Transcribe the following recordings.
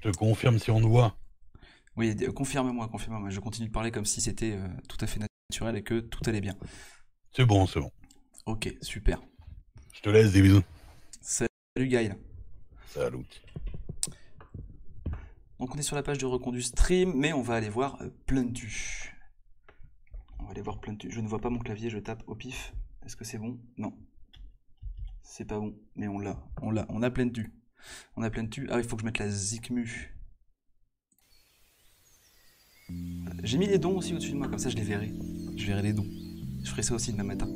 Je te confirme si on nous voit. Oui, confirme-moi, confirme-moi. Je continue de parler comme si c'était tout à fait naturel et que tout allait bien. C'est bon, c'est bon. Ok, super. Je te laisse des bisous. Salut Gaël. Salut. Donc on est sur la page de reconduit stream, mais on va aller voir Pluntu. On va aller voir Pluntu. Je ne vois pas mon clavier, je tape au pif. Est-ce que c'est bon? Non. C'est pas bon, mais on l'a. On a Pluntu. On a Pluntu. Ah, il faut que je mette la Zikmu. J'ai mis les dons aussi au-dessus de moi, comme ça je les verrai. Je verrai les dons. Je ferai ça aussi demain matin.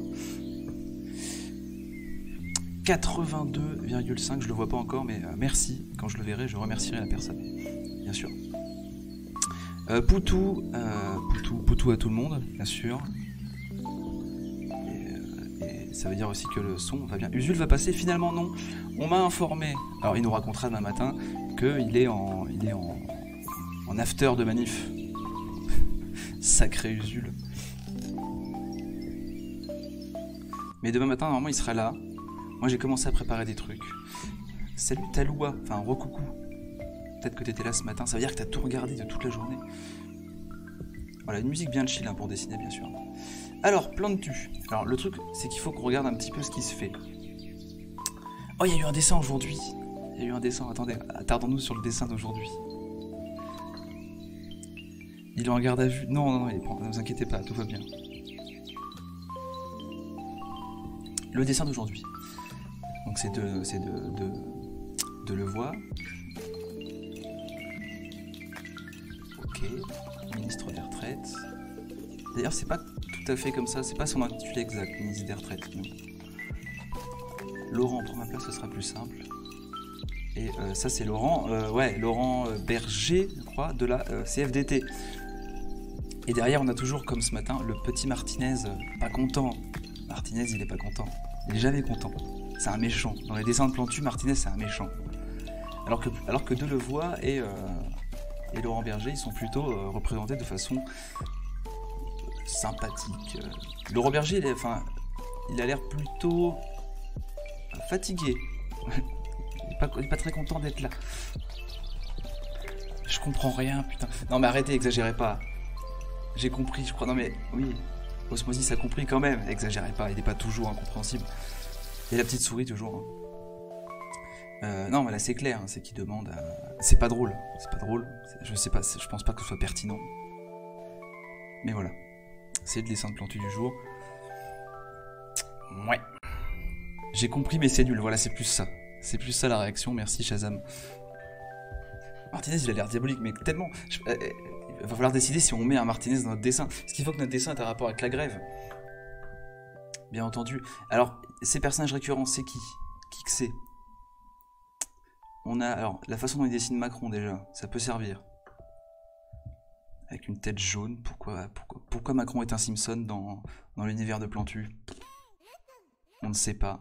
82,5, je le vois pas encore, mais merci. Quand je le verrai, je remercierai la personne. Bien sûr. Poutou à tout le monde, bien sûr. Et ça veut dire aussi que le son va bien. Usul va passer, finalement non. On m'a informé, alors il nous racontera demain matin, qu'il est en after de manif. Sacré Usul. Mais demain matin, normalement, il sera là. Moi, j'ai commencé à préparer des trucs. Salut Taloua, enfin, recoucou. Peut-être que t'étais là ce matin, ça veut dire que t'as tout regardé de toute la journée. Voilà, une musique bien chill hein, pour dessiner, bien sûr. Alors, Pluntu. Alors, le truc, c'est qu'il faut qu'on regarde un petit peu ce qui se fait. Oh, il y a eu un dessin aujourd'hui. Il y a eu un dessin, attendez, attardons-nous sur le dessin d'aujourd'hui. Il est en garde à vue. Non, ne vous inquiétez pas, tout va bien. Le dessin d'aujourd'hui. Donc c'est de Levoix. Ok. Ministre des retraites. D'ailleurs, c'est pas tout à fait comme ça. C'est pas son intitulé exact, ministre des retraites. Non. Laurent, prends ma place, ce sera plus simple. Et ça, c'est Laurent. Laurent Berger, je crois, de la CFDT. Et derrière, on a toujours, comme ce matin, le petit Martinez, pas content. Martinez, il est pas content. Il est jamais content. C'est un méchant. Dans les dessins de Plantu, Martinez, c'est un méchant. Alors que Delevoye et Laurent Berger, ils sont plutôt représentés de façon sympathique. Laurent Berger, il a l'air plutôt fatigué. Il est pas très content d'être là. Je comprends rien, putain. Non mais arrêtez, exagérez pas. J'ai compris, je crois. Non mais oui, Osmosis a compris quand même. Exagérez pas, il n'est pas toujours incompréhensible. Et la petite souris toujours. Hein. Non mais là c'est clair, hein, c'est qu'il demande à... C'est pas drôle, c'est pas drôle. Je sais pas, je pense pas que ce soit pertinent. Mais voilà. C'est le dessin de Plantu du jour. Ouais. J'ai compris mais c'est nul, voilà c'est plus ça. C'est plus ça la réaction, merci Shazam. Martinez il a l'air diabolique mais tellement... Il va falloir décider si on met un Martinez dans notre dessin. Est-ce qu'il faut que notre dessin ait un rapport avec la grève? Bien entendu. Alors, ces personnages récurrents, c'est qui? Qui que c'est? On a... Alors, la façon dont il dessine Macron, déjà, ça peut servir. Avec une tête jaune. Pourquoi Macron est un Simpson dans l'univers de Plantu? On ne sait pas.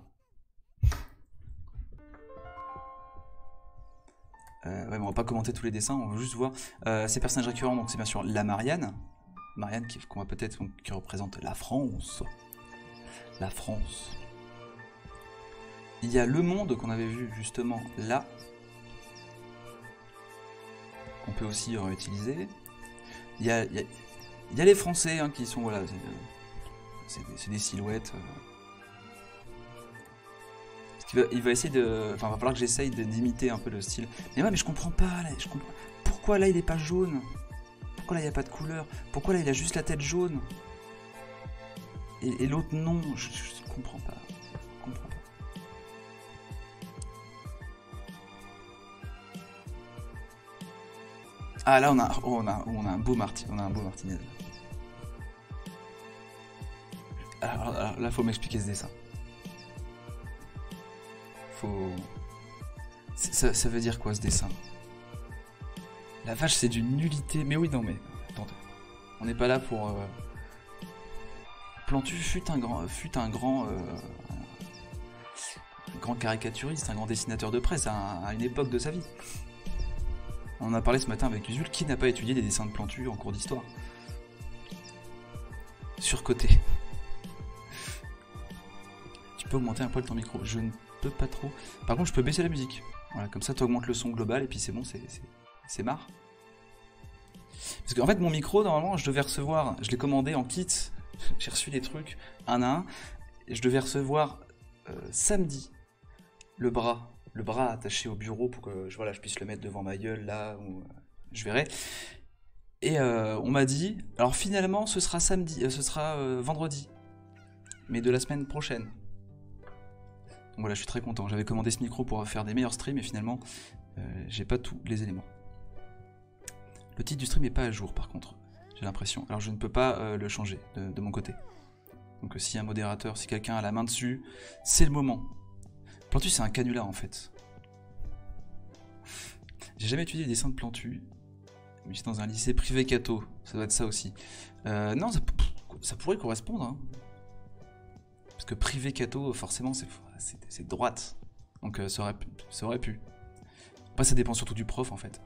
Ouais, bon, on va pas commenter tous les dessins, on va juste voir ces personnages récurrents. Donc c'est bien sûr la Marianne qu'on va peut-être qui représente la France. La France. Il y a Le Monde qu'on avait vu justement là, qu'on peut aussi utiliser. Il y a les Français hein, qui sont voilà, c'est des silhouettes. Il va essayer de... Enfin, il va falloir que j'essaye d'imiter un peu le style. Mais ouais, mais je comprends pas, là, Pourquoi là, il est pas jaune? Pourquoi là, il n'y a pas de couleur? Pourquoi là, il a juste la tête jaune? Et l'autre, non, je comprends pas. Je comprends pas. Ah, là, on a un beau Martinez. Alors là, faut m'expliquer ce dessin. Ça veut dire quoi ce dessin? La vache c'est d'une nullité. Mais oui non mais attendez. On n'est pas là pour... Plantu fut un grand caricaturiste, un grand dessinateur de presse à une époque de sa vie. On en a parlé ce matin avec Usul. Qui n'a pas étudié des dessins de Plantu en cours d'histoire? Surcoté. Tu peux augmenter un poil ton micro. Je ne peux pas trop. Par contre, je peux baisser la musique. Voilà, comme ça, tu augmentes le son global et puis c'est bon, C'est marre. Parce qu'en fait, mon micro, normalement, je devais recevoir, je l'ai commandé en kit, j'ai reçu les trucs un à un, et je devais recevoir samedi le bras attaché au bureau pour que voilà, je puisse le mettre devant ma gueule, là, où je verrai. Et on m'a dit, alors finalement, ce sera vendredi, mais de la semaine prochaine. Donc voilà, je suis très content. J'avais commandé ce micro pour faire des meilleurs streams, et finalement, j'ai pas tous les éléments. Le titre du stream n'est pas à jour par contre, j'ai l'impression. Alors je ne peux pas le changer de mon côté. Donc si un modérateur, si quelqu'un a la main dessus, c'est le moment. Plantu c'est un canular en fait. J'ai jamais étudié le dessin de Plantu, mais j'étais dans un lycée privé catho, ça doit être ça aussi. Non, ça pourrait correspondre. Hein. Parce que privé catho, forcément c'est droite. Donc ça aurait pu. Après ça dépend surtout du prof en fait.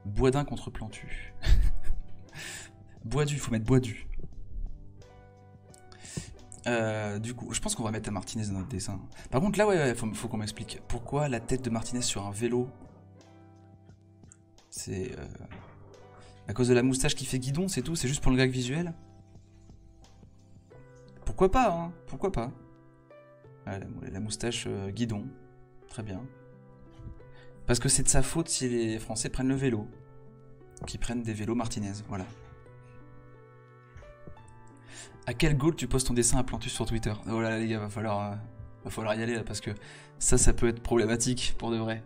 Boisdin contre Plantu. Boisdu, il faut mettre Boisdu. Du coup, je pense qu'on va mettre à Martinez dans notre dessin. Par contre, là, ouais, faut qu'on m'explique. Pourquoi la tête de Martinez sur un vélo? C'est à cause de la moustache qui fait guidon, c'est tout? C'est juste pour le gag visuel? Pourquoi pas, hein? Pourquoi pas? Ah, la moustache guidon. Très bien. Parce que c'est de sa faute si les Français prennent le vélo. Qu'ils prennent des vélos Martinez, voilà. À quel goal tu postes ton dessin à Plantu sur Twitter? Oh là les gars, va falloir y aller là, parce que ça peut être problématique pour de vrai.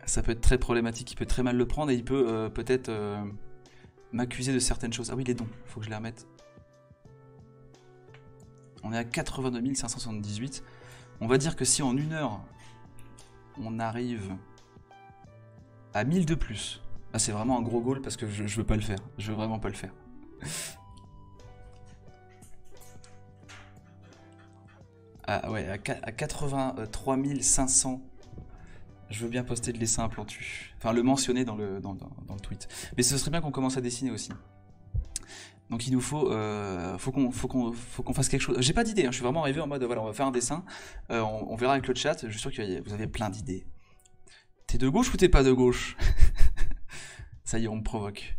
Ça peut être très problématique, il peut très mal le prendre et il peut peut-être m'accuser de certaines choses. Ah oui, les dons, faut que je les remette. On est à 82 578. On va dire que si en 1 heure, on arrive à 1000 de plus, ah, c'est vraiment un gros goal parce que je veux pas le faire. Je veux vraiment pas le faire. Ah ouais, à 83 500, je veux bien poster le dessin à Plantu. Enfin, le mentionner dans le tweet. Mais ce serait bien qu'on commence à dessiner aussi. Donc il nous faut qu'on fasse quelque chose. J'ai pas d'idée, hein, je suis vraiment arrivé en mode voilà, on va faire un dessin. On verra avec le chat, je suis sûr que vous avez plein d'idées. T'es de gauche ou t'es pas de gauche? Ça y est, on me provoque.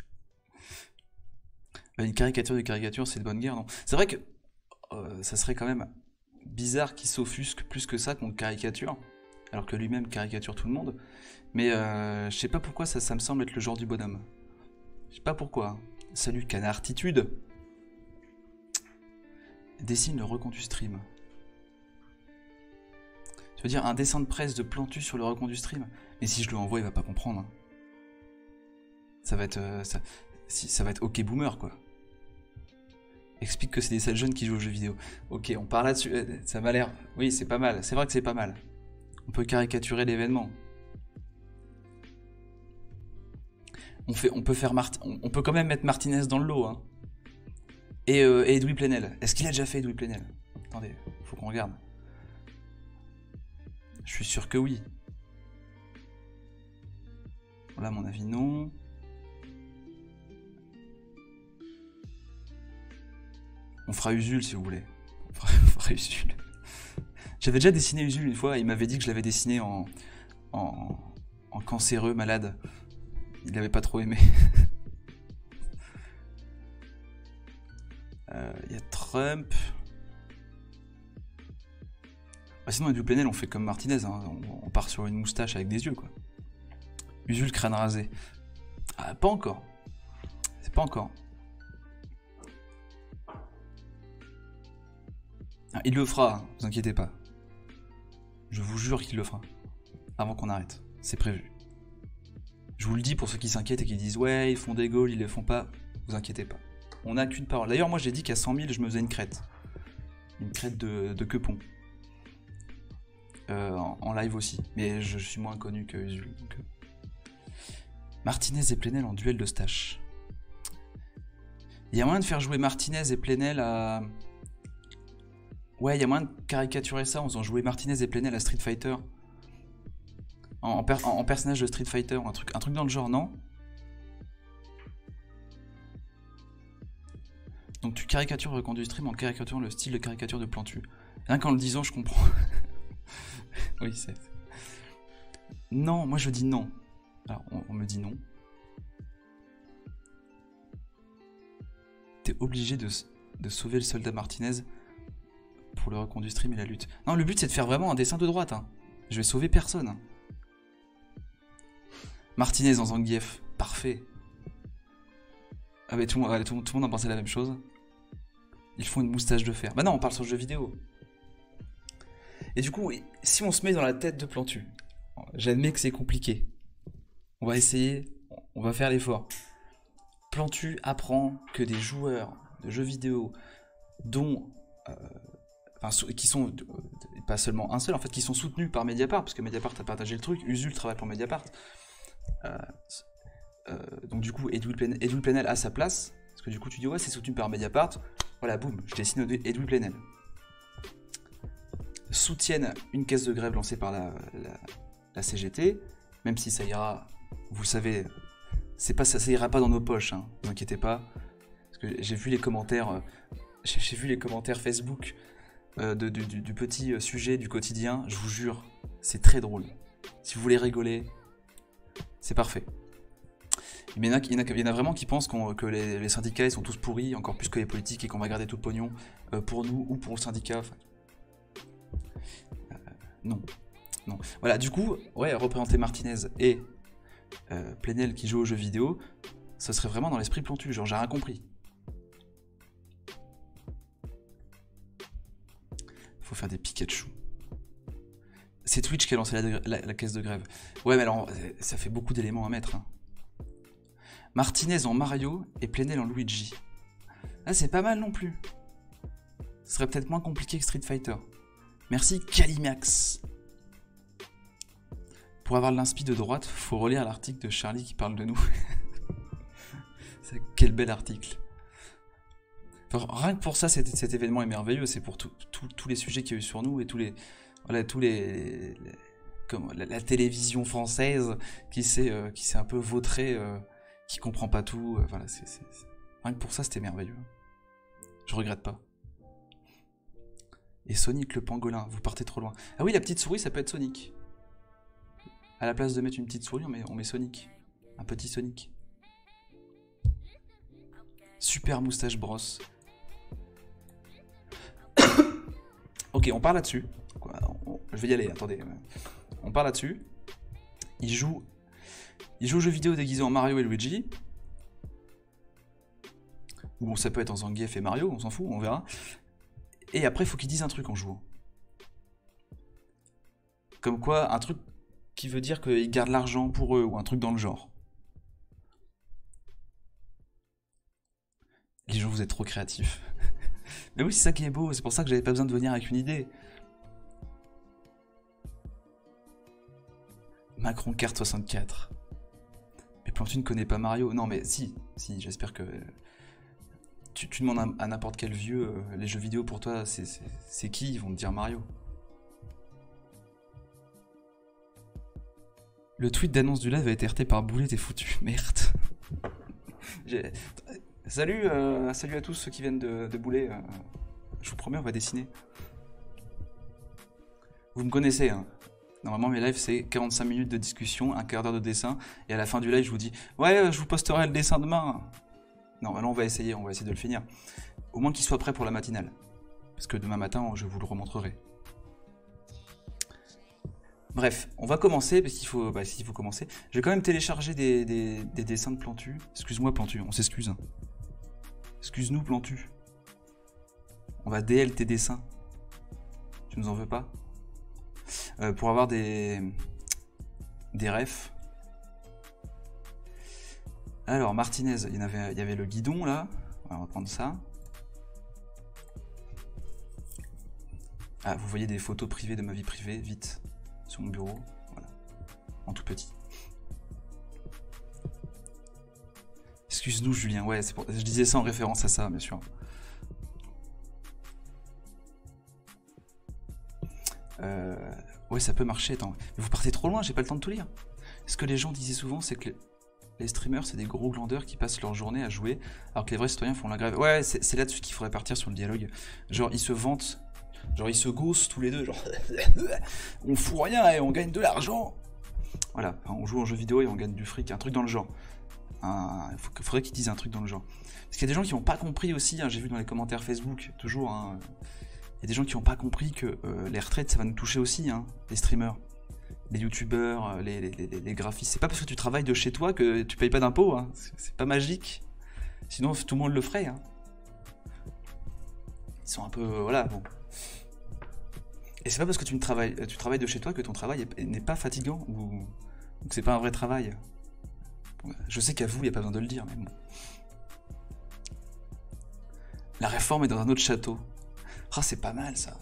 Une caricature de caricature, c'est de bonne guerre, non? C'est vrai que ça serait quand même bizarre qu'il s'offusque plus que ça contre caricature, alors que lui-même caricature tout le monde. Mais je sais pas pourquoi ça me semble être le genre du bonhomme. Je sais pas pourquoi. Salut canarditude. Dessine le recompte du stream. Tu veux dire un dessin de presse de Plantu sur le recompte du stream? Mais si je lui envoie, il va pas comprendre. Hein. Ça va être ça va être ok boomer quoi. Explique que c'est des sales jeunes qui jouent aux jeux vidéo. Ok, on parle là-dessus. Ça m'a l'air. Oui, c'est pas mal. C'est vrai que c'est pas mal. On peut caricaturer l'événement. On peut quand même mettre Martinez dans le lot. Hein. Et Edoui Plenel. Est-ce qu'il a déjà fait Edoui Plenel? Attendez, faut qu'on regarde. Je suis sûr que oui. Là, à mon avis, non. On fera Usul si vous voulez. On fera Usul. J'avais déjà dessiné Usul une fois, il m'avait dit que je l'avais dessiné en cancéreux, malade. Il n'avait pas trop aimé. Il y a Trump. Ah, sinon, Edoui Plenel, on fait comme Martinez. Hein. On part sur une moustache avec des yeux, quoi. Usul crâne rasé. Ah, pas encore. C'est pas encore. Ah, il le fera, hein, vous inquiétez pas. Je vous jure qu'il le fera. Avant qu'on arrête. C'est prévu. Je vous le dis pour ceux qui s'inquiètent et qui disent ouais, ils font des goals, ils les font pas. Vous inquiétez pas. On n'a qu'une parole. D'ailleurs, moi j'ai dit qu'à 100 000, je me faisais une crête. Une crête de quepon. En live aussi. Mais je suis moins connu que Usul. Donc... Martinez et Plenel en duel de stache. Il y a moyen de faire jouer Martinez et Plenel à... Ouais, il y a moyen de caricaturer ça en faisant jouer Martinez et Plenel à Street Fighter. En personnage de Street Fighter, un truc dans le genre, non? Donc tu caricatures le recompte du stream en caricaturant le style de caricature de Plantu. Rien qu'en le disant, je comprends. Oui, c'est... Non, moi je dis non. Alors, on me dit non. T'es obligé de sauver le soldat Martinez pour le reconduire stream et la lutte. Non, le but c'est de faire vraiment un dessin de droite. Hein. Je vais sauver personne. Hein. Martinez en Zangief, parfait. Ah mais tout le monde en pensait la même chose. Ils font une moustache de fer. Bah non, on parle sur le jeu vidéo. Et du coup, si on se met dans la tête de Plantu, j'admets que c'est compliqué. On va essayer, on va faire l'effort. Plantu apprend que des joueurs de jeux vidéo dont... qui sont pas seulement un seul, en fait, qui sont soutenus par Mediapart, parce que Mediapart a partagé le truc, Usul travaille pour Mediapart. Donc du coup, Edoui Plenel a sa place, parce que du coup tu dis ouais c'est soutenu par Mediapart, voilà boum, je dessine Edoui Plenel. Soutiennent une caisse de grève lancée par la CGT, même si ça ira, vous savez, ça ira pas dans nos poches, hein, ne vous inquiétez pas, parce que j'ai vu les commentaires, Facebook du petit sujet du quotidien, je vous jure, c'est très drôle. Si vous voulez rigoler, c'est parfait. Il y en a vraiment qui pensent que les syndicats ils sont tous pourris, encore plus que les politiques, et qu'on va garder tout le pognon pour nous ou pour le syndicat. Enfin, non. Voilà, du coup, ouais, représenter Martinez et Plenel qui joue aux jeux vidéo, ce serait vraiment dans l'esprit Plantu, genre j'ai rien compris. Faut faire des Pikachu. C'est Twitch qui a lancé la caisse de grève. Ouais, mais alors, ça fait beaucoup d'éléments à mettre. Hein. Martinez en Mario et Plenel en Luigi. Ah, c'est pas mal non plus. Ce serait peut-être moins compliqué que Street Fighter. Merci Calimax. Pour avoir l'inspi de droite, faut relire l'article de Charlie qui parle de nous. Quel bel article. Enfin, rien que pour ça, cet événement est merveilleux. C'est pour tous les sujets qu'il y a eu sur nous et comme la télévision française qui s'est un peu vautrée, qui comprend pas tout. Voilà, rien que pour ça, c'était merveilleux. Je regrette pas. Et Sonic le pangolin, vous partez trop loin. Ah oui, la petite souris, ça peut être Sonic. À la place de mettre une petite souris, on met Sonic. Un petit Sonic. Super moustache brosse. Ok, on part là-dessus. Je vais y aller, attendez. On part là-dessus. Il joue aux jeux vidéo déguisés en Mario et Luigi. Ou bon, ça peut être en Zangief et Mario, on s'en fout, on verra. Et après, il faut qu'ils disent un truc en jouant. Comme quoi, un truc qui veut dire qu'ils gardent l'argent pour eux, ou un truc dans le genre. Les gens, vous êtes trop créatifs. Mais oui, c'est ça qui est beau, c'est pour ça que j'avais pas besoin de venir avec une idée. Macron carte 64. Mais Plantu ne connaît pas Mario. Non mais si, j'espère que... Tu demandes à n'importe quel vieux, les jeux vidéo pour toi, c'est qui? Ils vont te dire Mario. Le tweet d'annonce du live a été RT par Boulet, t'es foutu. Merde. Salut à tous ceux qui viennent de Boulet. Je vous promets, on va dessiner. Vous me connaissez, hein. Normalement, mes lives, c'est 45 minutes de discussion, un quart d'heure de dessin, et à la fin du live, je vous dis « Ouais, je vous posterai le dessin demain !» Non, alors on va essayer de le finir. Au moins qu'il soit prêt pour la matinale. Parce que demain matin, je vous le remontrerai. Bref, on va commencer, parce qu'il faut, s'il faut commencer. Je vais quand même télécharger des dessins de Plantu. Excuse-moi, Plantu, on s'excuse. Hein. Excuse-nous, Plantu. On va DL tes dessins. Tu nous en veux pas? Pour avoir des refs. Alors, Martinez, il y avait le guidon, là. On va reprendre ça. Ah, vous voyez des photos privées de ma vie privée, vite, sur mon bureau. Voilà. En tout petit. Excuse-nous, Julien. Ouais, je disais ça en référence à ça, bien sûr. Ouais, ça peut marcher, attends. Mais vous partez trop loin, j'ai pas le temps de tout lire. Ce que les gens disaient souvent, c'est que les streamers, c'est des gros glandeurs qui passent leur journée à jouer, alors que les vrais citoyens font la grève. Ouais, c'est là-dessus qu'il faudrait partir sur le dialogue. Genre, ils se vantent, genre, ils se gaussent tous les deux, genre, on fout rien et on gagne de l'argent. Voilà, enfin, on joue en jeu vidéo et on gagne du fric, un truc dans le genre. Il faudrait qu'ils disent un truc dans le genre. Parce qu'il y a des gens qui n'ont pas compris aussi, hein, j'ai vu dans les commentaires Facebook, toujours, hein, il y a des gens qui n'ont pas compris que les retraites, ça va nous toucher aussi, hein, les streamers, les youtubeurs, les graphistes. C'est pas parce que tu travailles de chez toi que tu payes pas d'impôts, hein. C'est pas magique. Sinon, tout le monde le ferait. Hein. Ils sont un peu... voilà, bon. Et c'est pas parce que tu travailles de chez toi que ton travail n'est pas fatigant, ou que c'est pas un vrai travail. Je sais qu'à vous, il n'y a pas besoin de le dire, mais bon. La réforme est dans un autre château. Ah, c'est pas mal, ça.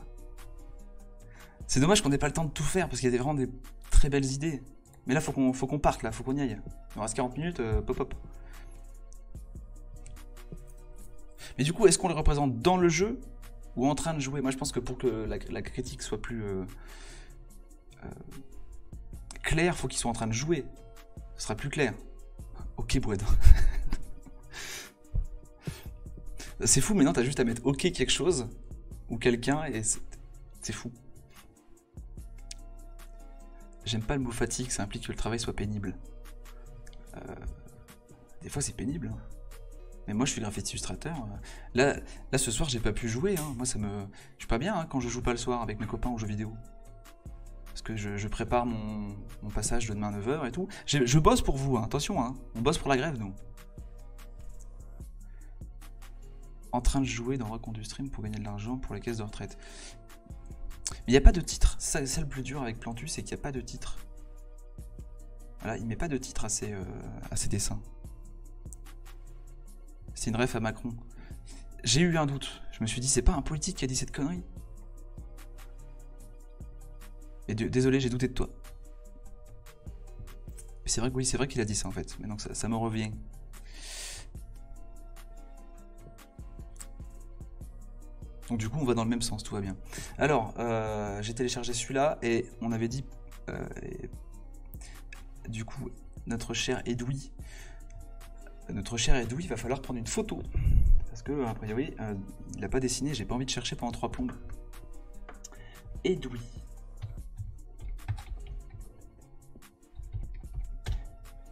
C'est dommage qu'on n'ait pas le temps de tout faire, parce qu'il y a vraiment des très belles idées. Mais là, faut qu'on parte, là, faut qu'on y aille. Il nous reste 40 minutes, pop. Mais du coup, est-ce qu'on les représente dans le jeu ou en train de jouer? Moi, je pense que pour que la critique soit plus claire, faut qu'ils soient en train de jouer. Ce sera plus clair. Ok, Boued. C'est fou, mais non, t'as juste à mettre ok quelque chose ou quelqu'un et c'est fou. J'aime pas le mot fatigue, ça implique que le travail soit pénible. Des fois, c'est pénible. Hein. Mais moi, je suis graphiste illustrateur. Là, ce soir, j'ai pas pu jouer. Hein. Moi, je suis pas bien hein, quand je joue pas le soir avec mes copains aux jeux vidéo. Parce que je prépare mon passage de demain à 9h et tout. Je bosse pour vous, hein. Attention, hein. On bosse pour la grève, nous. En train de jouer dans Rock du Stream pour gagner de l'argent pour les caisses de retraite. Mais il n'y a pas de titre. C'est ça le plus dur avec Plantu, c'est qu'il n'y a pas de titre. Voilà, il met pas de titre à ses dessins. C'est une ref à Macron. J'ai eu un doute. Je me suis dit, c'est pas un politique qui a dit cette connerie? Et désolé, j'ai douté de toi. C'est vrai que oui, c'est vrai qu'il a dit ça en fait. Mais donc ça me revient. Donc du coup, on va dans le même sens, tout va bien. Alors, j'ai téléchargé celui-là et on avait dit... du coup, notre cher Edoui, il va falloir prendre une photo. Parce que, a priori, il n'a pas dessiné, j'ai pas envie de chercher pendant 3 plombes. Edoui.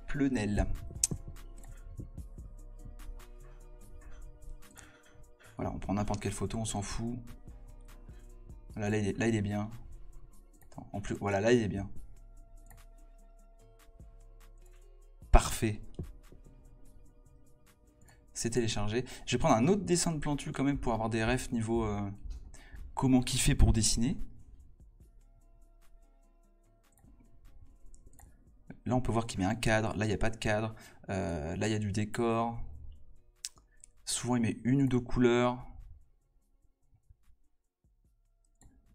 Plenel. Voilà, on prend n'importe quelle photo, on s'en fout. Là, il est bien. Attends, en plus, voilà, là, il est bien. Parfait. C'est téléchargé. Je vais prendre un autre dessin de Plantu quand même pour avoir des refs niveau comment kiffer pour dessiner. Là, on peut voir qu'il met un cadre. Là, il n'y a pas de cadre. Là, il y a du décor. Souvent, il met une ou deux couleurs.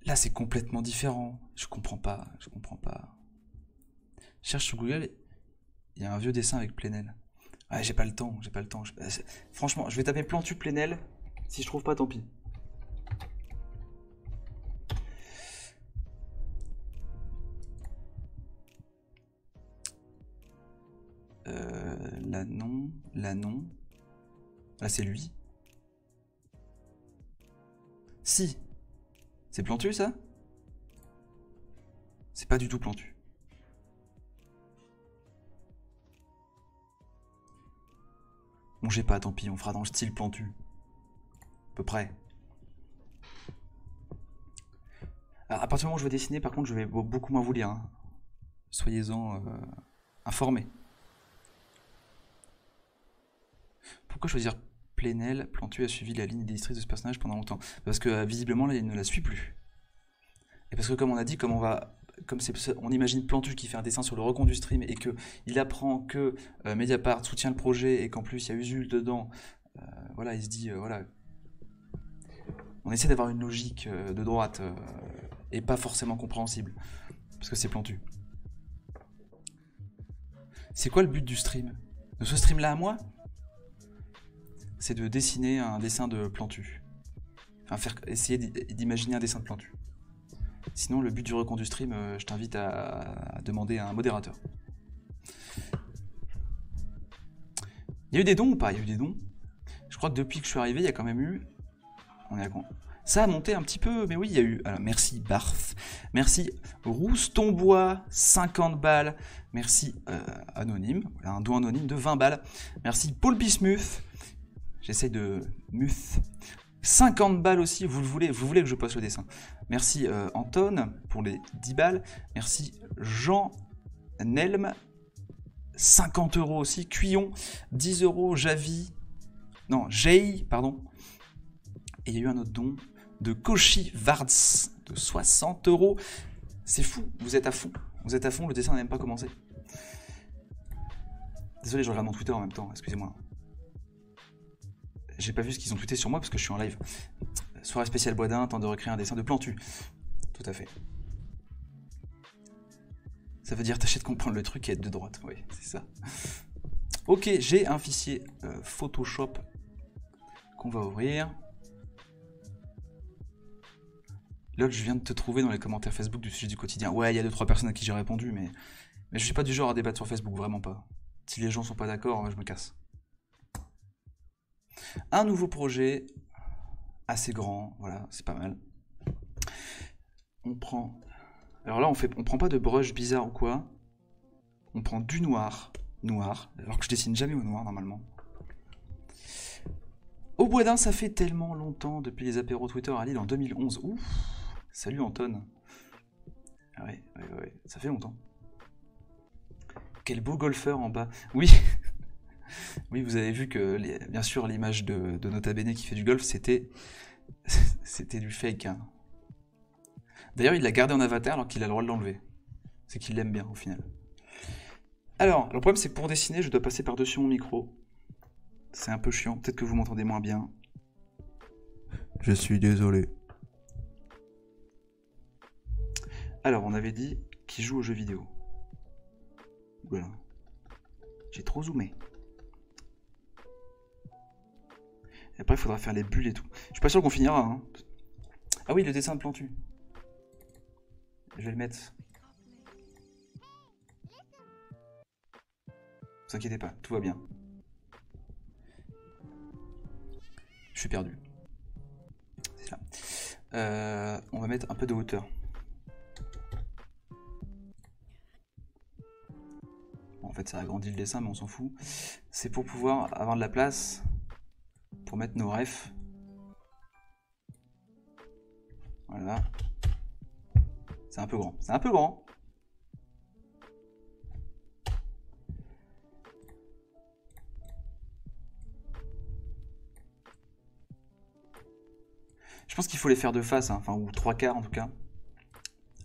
Là, c'est complètement différent. Je comprends pas. Je cherche sur Google. Il y a un vieux dessin avec Plenel. Ah, j'ai pas le temps. Franchement, je vais taper Plantu Plenel. Si je trouve pas, tant pis. Là non. Là c'est lui. Si. C'est Plantu ça? C'est pas du tout Plantu. Bon j'ai pas, tant pis, on fera dans le style Plantu. À peu près. Alors, à partir du moment où je vais dessiner, par contre je vais beaucoup moins vous lire. Hein. Soyez-en informés. Pourquoi choisir Plenel? Plantu a suivi la ligne éditrice de ce personnage pendant longtemps. Parce que visiblement là il ne la suit plus. Et parce que comme on a dit, comme on imagine Plantu qui fait un dessin sur le recon du stream et qu'il apprend que Mediapart soutient le projet et qu'en plus il y a Usul dedans, voilà, il se dit voilà. On essaie d'avoir une logique de droite et pas forcément compréhensible. Parce que c'est Plantu. C'est quoi le but du stream? De ce stream là à moi? C'est de dessiner un dessin de Plantu. Enfin, essayer d'imaginer un dessin de Plantu. Sinon, le but du recon du stream, je t'invite à demander à un modérateur. Il y a eu des dons ou pas? Il y a eu des dons. Je crois que depuis que je suis arrivé, il y a quand même eu... On est à quoi? Ça a monté un petit peu, mais oui, il y a eu. Alors, merci Barf, merci Roustonbois, 50 balles, merci Anonyme, voilà, un don anonyme de 20 balles, merci Paul Bismuth, j'essaye de muth, 50 balles aussi, vous voulez que je poste le dessin. Merci Anton pour les 10 balles, merci Jean Nelm, 50 € aussi, Cuillon, 10 €, Javi, non, Jay, pardon, et il y a eu un autre don de Koshi Vards de 60 €. C'est fou, vous êtes à fond. Vous êtes à fond, le dessin n'a même pas commencé. Désolé, je regarde mon Twitter en même temps, excusez-moi. J'ai pas vu ce qu'ils ont tweeté sur moi parce que je suis en live. Soirée spéciale Boisdin, temps de recréer un dessin de Plantu. Tout à fait. Ça veut dire tâcher de comprendre le truc et être de droite, oui, c'est ça. Ok, j'ai un fichier Photoshop qu'on va ouvrir. Là, je viens de te trouver dans les commentaires Facebook du sujet du quotidien. Ouais, il y a 2-3 personnes à qui j'ai répondu, mais je suis pas du genre à débattre sur Facebook, vraiment pas. Si les gens sont pas d'accord, je me casse. Un nouveau projet, assez grand, voilà, c'est pas mal. On prend... Alors là, on prend pas de brush bizarre ou quoi. On prend du noir, alors que je dessine jamais au noir, normalement. Au Boisdin, ça fait tellement longtemps, depuis les apéros Twitter à Lille en 2011. Ouf. Salut Anton. Ah ouais, ça fait longtemps. Quel beau golfeur en bas. Oui, oui, vous avez vu que, bien sûr, l'image de Nota Bene qui fait du golf, c'était du fake. Hein. D'ailleurs, il l'a gardé en avatar alors qu'il a le droit de l'enlever. C'est qu'il l'aime bien, au final. Alors, le problème, c'est que pour dessiner, je dois passer par-dessus mon micro. C'est un peu chiant. Peut-être que vous m'entendez moins bien. Je suis désolé. Alors, on avait dit qu'il joue aux jeux vidéo. Voilà. J'ai trop zoomé. Et après, il faudra faire les bulles et tout. Je suis pas sûr qu'on finira. Hein. Ah oui, le dessin de Plantu. Je vais le mettre. Ne vous inquiétez pas, tout va bien. Je suis perdu. C'est là. On va mettre un peu de hauteur. Bon, en fait, ça agrandit le dessin, mais on s'en fout. C'est pour pouvoir avoir de la place pour mettre nos refs. Voilà. C'est un peu grand. C'est un peu grand. Je pense qu'il faut les faire de face, hein, enfin, ou 3/4 en tout cas.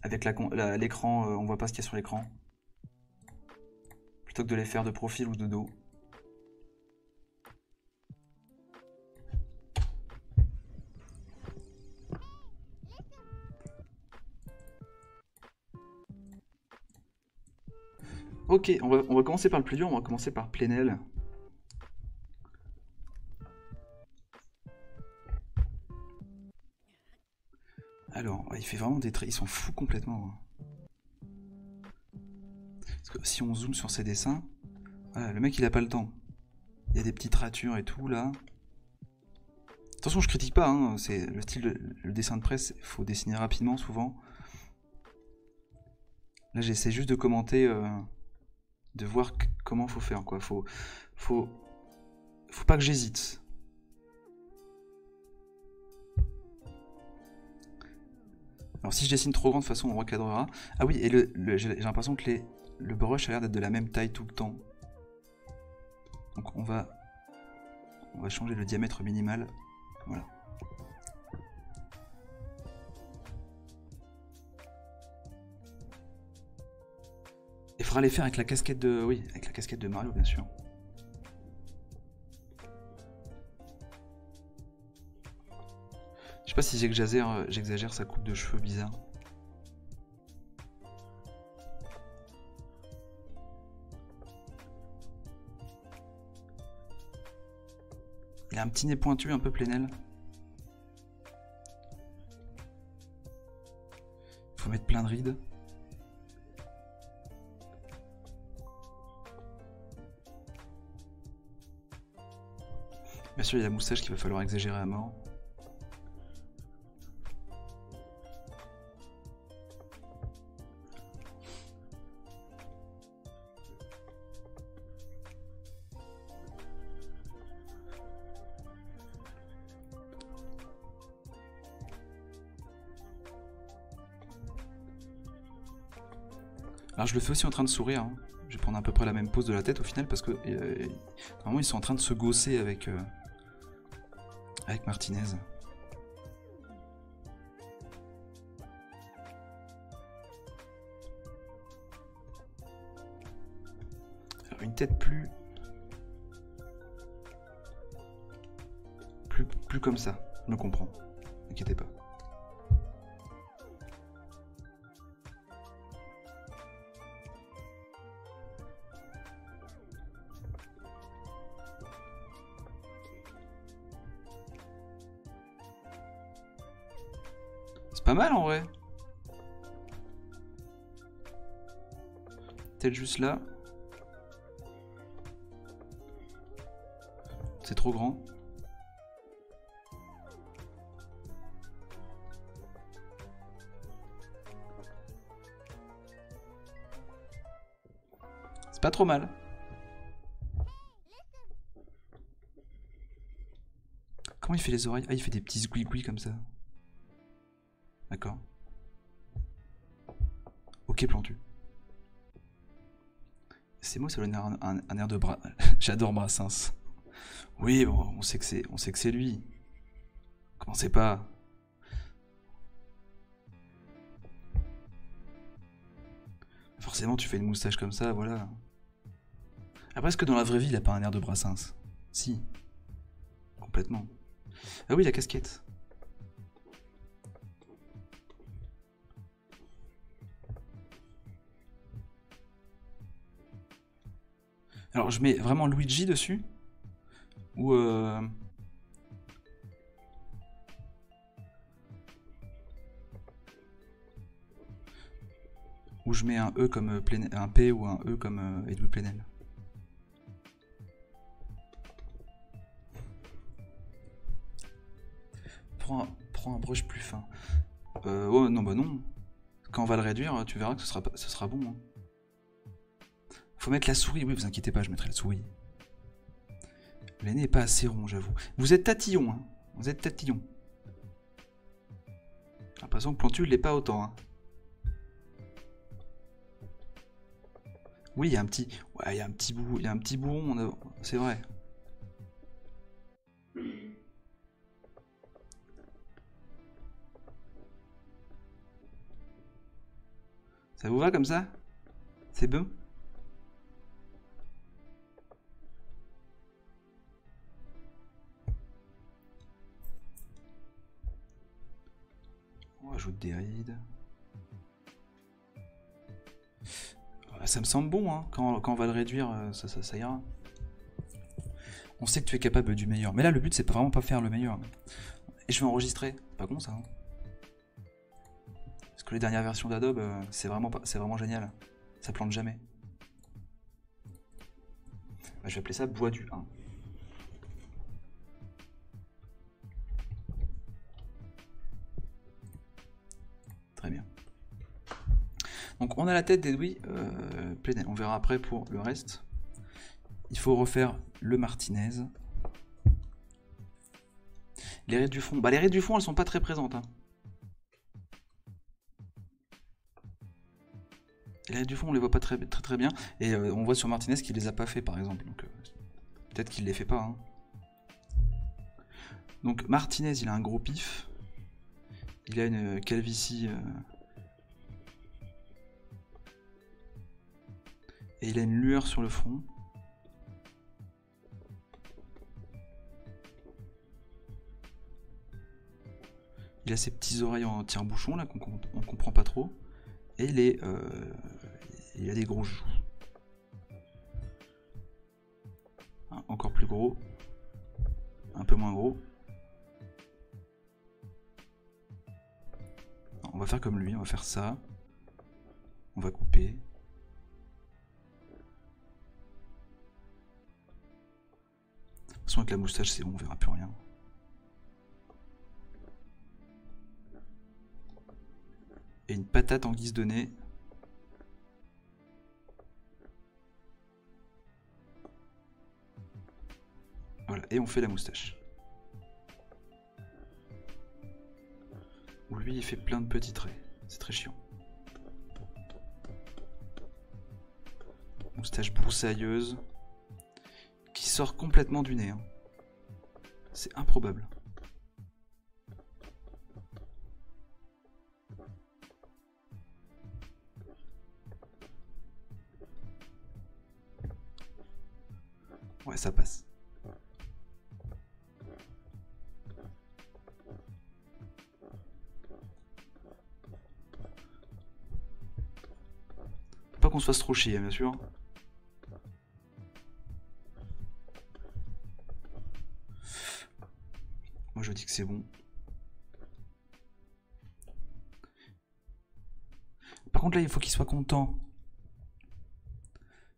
Avec l'écran, on voit pas ce qu'il y a sur l'écran. Plutôt que de les faire de profil ou de dos. Ok, on va commencer par le plus dur, on va commencer par Plenel. Alors, il fait vraiment des traits, ils s'en fout complètement. Parce que si on zoome sur ses dessins, voilà, le mec il a pas le temps. Il y a des petites ratures et tout là. Attention, je critique pas, hein, c'est le style, le dessin de presse, il faut dessiner rapidement souvent. Là j'essaie juste de commenter, de voir comment faut faire quoi. Faut pas que j'hésite. Alors si je dessine trop grand, de toute façon on recadrera. Ah oui, et j'ai l'impression que le brush a l'air d'être de la même taille tout le temps. Donc on va changer le diamètre minimal. Voilà. Il faudra les faire avec la casquette de... Oui, avec la casquette de Mario, bien sûr. Je sais pas si j'exagère sa coupe de cheveux bizarre. Il a un petit nez pointu, un peu Plenel. Il faut mettre plein de rides. Bien sûr, il y a la moustache qu'il va falloir exagérer à mort. Alors je le fais aussi en train de sourire. Hein. Je vais prendre à peu près la même pose de la tête au final parce que normalement ils sont en train de se gausser avec Martinez. Alors une tête plus comme ça, je me comprends. N'inquiétez pas. C'est pas mal en vrai. Peut-être juste là. C'est trop grand. C'est pas trop mal. Comment il fait les oreilles? Ah, il fait des petits squigouis comme ça. D'accord. Ok, Plantu. C'est moi, ça donne un air de bras. J'adore Brassens. Oui, bon, on sait que c'est lui. Commencez pas. Forcément, tu fais une moustache comme ça, voilà. Après, est-ce que dans la vraie vie, il a pas un air de Brassens? Si. Complètement. Ah oui, la casquette. Alors, je mets vraiment Luigi dessus? Ou ou je mets un E comme un P ou un E comme Edouard Plenel? Prends un brush plus fin. Oh non, bah non. Quand on va le réduire, tu verras que ce sera bon. Hein. Faut mettre la souris, oui, vous inquiétez pas, je mettrai la souris. Le nez est pas assez rond, j'avoue. Vous êtes tatillon, hein. Vous êtes tatillon. J'ai l'impression que Plantu l'est pas autant. Hein. Oui, il y a un petit. Ouais, il y a un petit bourron, c'est vrai. Ça vous va comme ça? C'est bon? On rajoute des rides. Ça me semble bon, hein. Quand on va le réduire, ça ira. On sait que tu es capable du meilleur. Mais là, le but, c'est vraiment pas faire le meilleur. Et je vais enregistrer. Pas con, ça. Hein. Parce que les dernières versions d'Adobe, c'est vraiment génial. Ça plante jamais. Bah, je vais appeler ça bois du 1. Très bien. Donc on a la tête d'Edoui Plenel. On verra après pour le reste. Il faut refaire le Martinez. Les rides du fond. Bah les rides du fond, elles sont pas très présentes. Hein. Les rides du fond, on les voit pas très bien. Et on voit sur Martinez qu'il les a pas fait par exemple. Donc peut-être qu'il les fait pas. Hein. Donc Martinez, il a un gros pif. Il a une calvitie. Et il a une lueur sur le front. Il a ses petits oreilles en tire-bouchon là qu'on comprend pas trop. Et il a des gros joues. Encore plus gros. Un peu moins gros. Non, on va faire comme lui, on va faire ça. On va couper. De toute façon avec la moustache c'est bon, on verra plus rien. Et une patate en guise de nez. Voilà, et on fait la moustache. Où lui il fait plein de petits traits, c'est très chiant. Moustache broussailleuse. Qui sort complètement du nez. Hein. C'est improbable. Ouais, ça passe. Faut pas qu'on se fasse trop chier, bien sûr. Moi, je dis que c'est bon. Par contre, là, il faut qu'il soit content.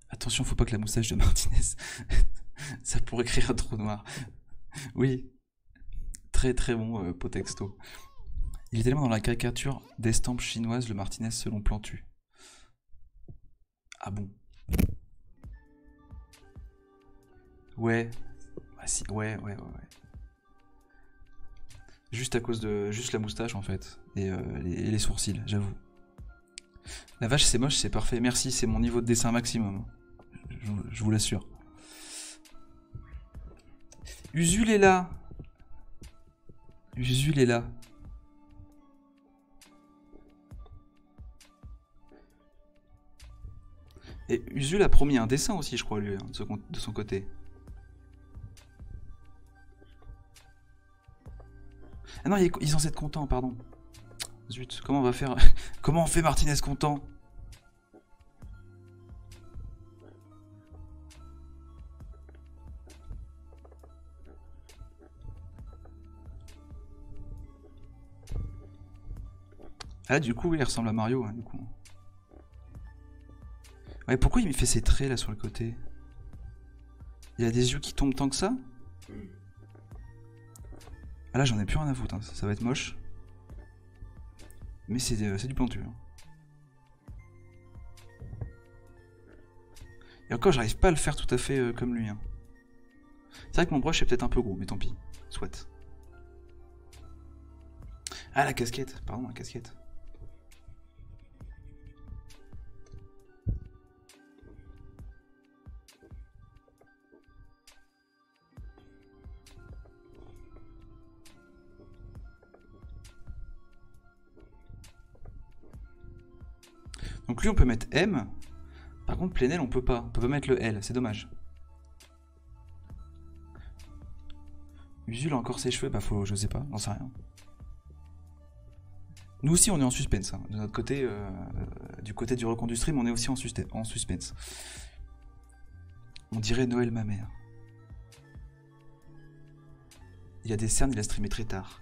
Attention, faut pas que la moustache de Martinez, ça pourrait créer un trou noir. Oui, très très bon Potexto. Il est tellement dans la caricature d'estampes chinoises, le Martinez selon Plantu. Ah bon? Ouais. Ah, si. Ouais. Juste à cause de... Juste la moustache en fait. Et les sourcils, j'avoue. La vache c'est moche, c'est parfait. Merci, c'est mon niveau de dessin maximum. Je vous l'assure. Usul est là. Usul est là. Et Usul a promis un dessin aussi, je crois, lui, hein, de son côté. Ah non, il est censé être content, pardon. Zut, comment on va faire... Comment on fait Martinez content? Ah, du coup, oui, il ressemble à Mario, hein, du coup. Ouais, pourquoi il me fait ces traits, là, sur le côté? Il a des yeux qui tombent tant que ça? Ah là, j'en ai plus rien à foutre, hein. Ça va être moche. Mais c'est du Plantu. Hein. Et encore, j'arrive pas à le faire tout à fait comme lui. Hein. C'est vrai que mon brush est peut-être un peu gros, mais tant pis. Soit. Ah, la casquette. Pardon, la casquette. Donc lui, on peut mettre M. Par contre, Plenel, on peut pas. On peut pas mettre le L. C'est dommage. Usul a encore ses cheveux. Bah, faut... Je sais pas. J'en sais rien. Nous aussi, on est en suspense. Hein. De notre côté, du côté du recon du stream, on est aussi en suspense. On dirait Noël, ma mère. Il y a des cernes, il a streamé très tard.